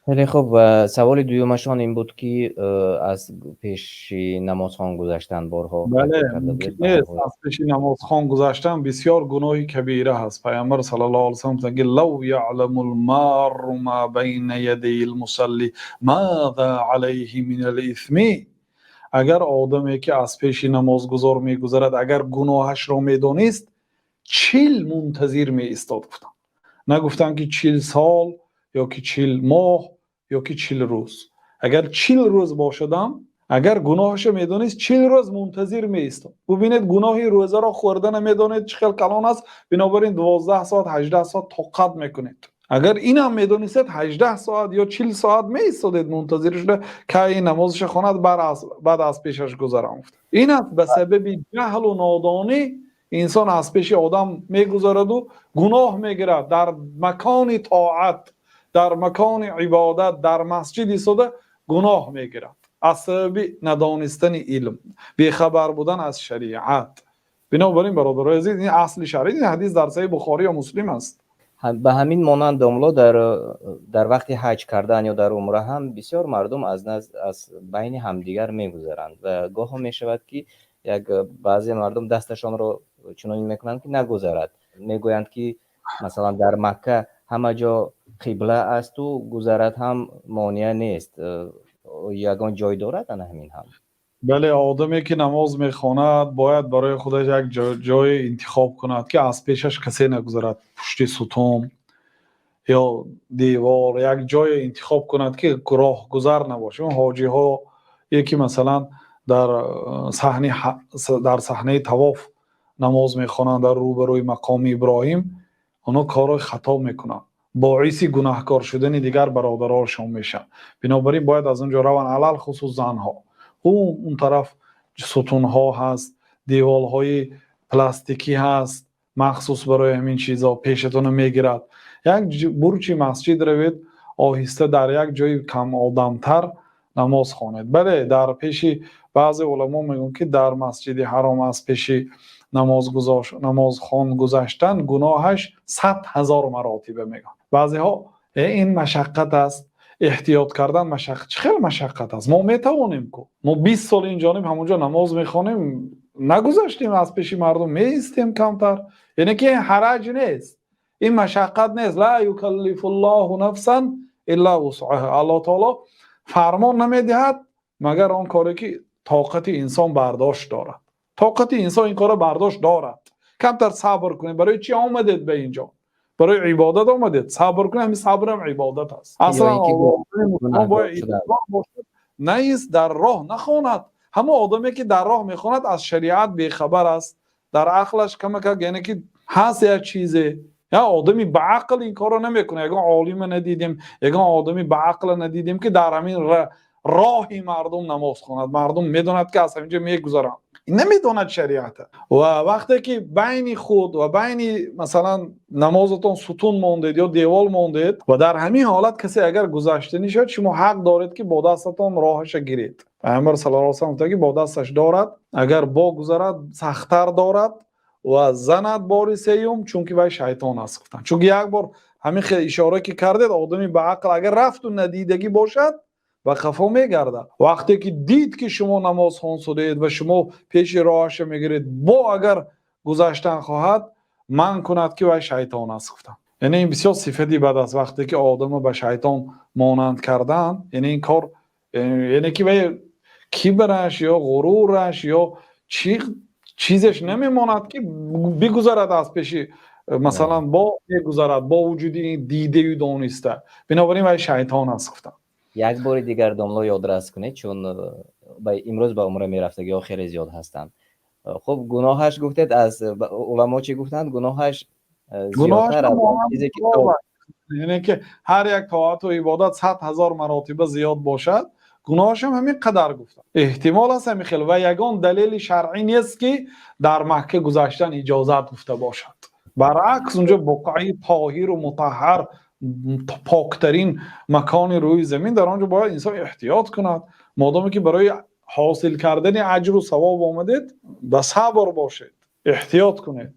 خیلی خوب. و سوال دومشان این بود که از پیش نمازخوان گذشتن بارها بله، تاکید کرده ممکن بود به نیست حرف. از پیش نمازخوان گذاشتن بسیار گناهی کبیره هست. پیامبر صلی الله علیه و سلم میگه لو یعلم المار ما بین یدی المصلی ماذا علیه من الاثم. اگر آدمی که از پیش نمازگزار میگذرد اگر گناهش را میدانست 40 منتظر می ایستاد. گفتن نگفتن که 40 سال یا که 40 ماه یا که 40 روز. اگر 40 روز باشدم اگر گناهش میدانست 40 روز منتظر می ایستاد. ببینید گناهی روزه را خوردن نمیدانید چه کلان است، بنابراین 12 ساعت 18 ساعت طاقت میکنید. اگر اینم میدونید 18 ساعت یا 40 ساعت می ایستادید منتظرش که این نمازش خواند بعد از پیشش گذرم. این است به سبب جهل و نادانی انسان از پیش آدم میگذارد و گناه میگیرد. در مکان طاعت، در مکان عبادت، در مسجد ایستاده گناه میگیرد از سبب ندانستن علم، بیخبر بودن از شریعت. بنابراین برادرای عزیز این اصل شرعی، این حدیث در صحیح بخاری و مسلم است. به همین مانند املا در وقت حج کردن یا در عمره هم بسیار مردم از بین همدیگر میگذرند و گاه هم میشود که بعضی مردم دستشان رو چنان میکنند که نگذرد. میگویند که مثلا در مکه همه جا قبله است و گذرد هم مانع نیست. یگان جای دارد همین هم. بله، آدمی که نماز میخواند باید برای خودش یک جای انتخاب کند که از پیشش کسی نگذرد، پشت ستون یا دیوار، یک جای انتخاب کند که راه گذر نباشه. حاجی ها یکی مثلا در صحنه طواف نماز میخوانند در روبروی مقام ابراهیم، اونا کار خطا میکنند، باعث گناهکار شدن دیگر برادرانشون میشن. بنابراین باید از اونجا روان، علل خصوص زنها. اون طرف ستون ها هست، دیوال های پلاستیکی هست مخصوص برای همین چیزا، پیشتون میگیرد. یک برج مسجد روید، آهسته در یک جای کم آدمتر نماز خوانید. بله، در پیش بعضی علما میگن که در مسجد حرام از پیش نماز خوان گذاشتن گناهش 100,000 مراتبه میگن. بعضی ها این مشقت است، احتیاط کردن مشقت، خیلی مشقت است. ما میتوانیم که ما 20 سال اینجا همونجا نماز میخوانیم نگذاشتیم از پیش مردم میستیم کمتر، یعنی که حرج نیست، این مشقت نیست. لا یکلف الله نفسا الا وسعها. الله تعالی فرمان نمیدهد مگر آن کاری که طاقت انسان برداشت دارد. طاقت انسان این کار برداشت دارد. کمتر صبر کنید. برای چی آمدید به اینجا؟ برای عبادت آمدید. صبر کنید، همین صبر هم عبادت است. اصلا ما باید نیست در راه نخواند. همه آدمی که در راه میخواند از شریعت بیخبر است، در عقلش کمک، یعنی که هست یک چیزی، یا آدمی به عقل این کارو نمیکنه. یگان عالم ندیدیم، یگان آدمی به عقل ندیدیم که در همین راهی مردم نماز خواند. مردم میدوند که از اینجا میگذرن، نمیدوند شریعت. و وقتی که بین خود و بین مثلا نمازتون ستون موندید یا دیوال موندید و در همین حالت کسی اگر گذشته شد، شما حق دارید که با دستتون راهش گیرید. پیامبر صلی الله علیه و سلم میگه با دستش دارد، اگر با گذرد سخت‌تر دارد و زند بار سیوم، چون که وای شیطان است. گفتن چون یک بار همین خیلی اشاره که کردید، آدمی به عقل اگر رفت و ندیدگی باشد و خفا میگرده. وقتی که دید که شما نماز خوان شدید و شما پیش راهش میگیرید، با اگر گذشتن خواهد من کند که وای شیطان است. گفتم یعنی این بسیار صفتی بد است وقتی که آدم به شیطان مانند کردن. یعنی این کار یعنی که وای کبرش یا غرورش یا چیزش نمیماند که بگذرد از پیش مثلا با بگذرد با وجودی دیده و دانسته. بنابراین وای شیطان است. گفتم یک بار دیگر داملا یادرس کنید، چون امروز به عمره میرفتگی خیلی زیاد هستند. خب گناهش گفتید، از علما چی گفتند؟ گناهش زیادتر از چیزی که یعنی که هر یک طاعت و عبادت 100,000 مراتب زیاد باشد، گناهش هم همین قدر گفتن. احتمال است همین خیلی و یگان دلیل شرعی نیست که در مکه گذشتن اجازت گفته باشد. برعکس اونجا بقعه طاهر و مطهر، پاکترین مکان روی زمین، در آنجا باید انسان احتیاط کند. مادامی که برای حاصل کردن اجر و ثواب آمدید، به صبر باشید، احتیاط کنید.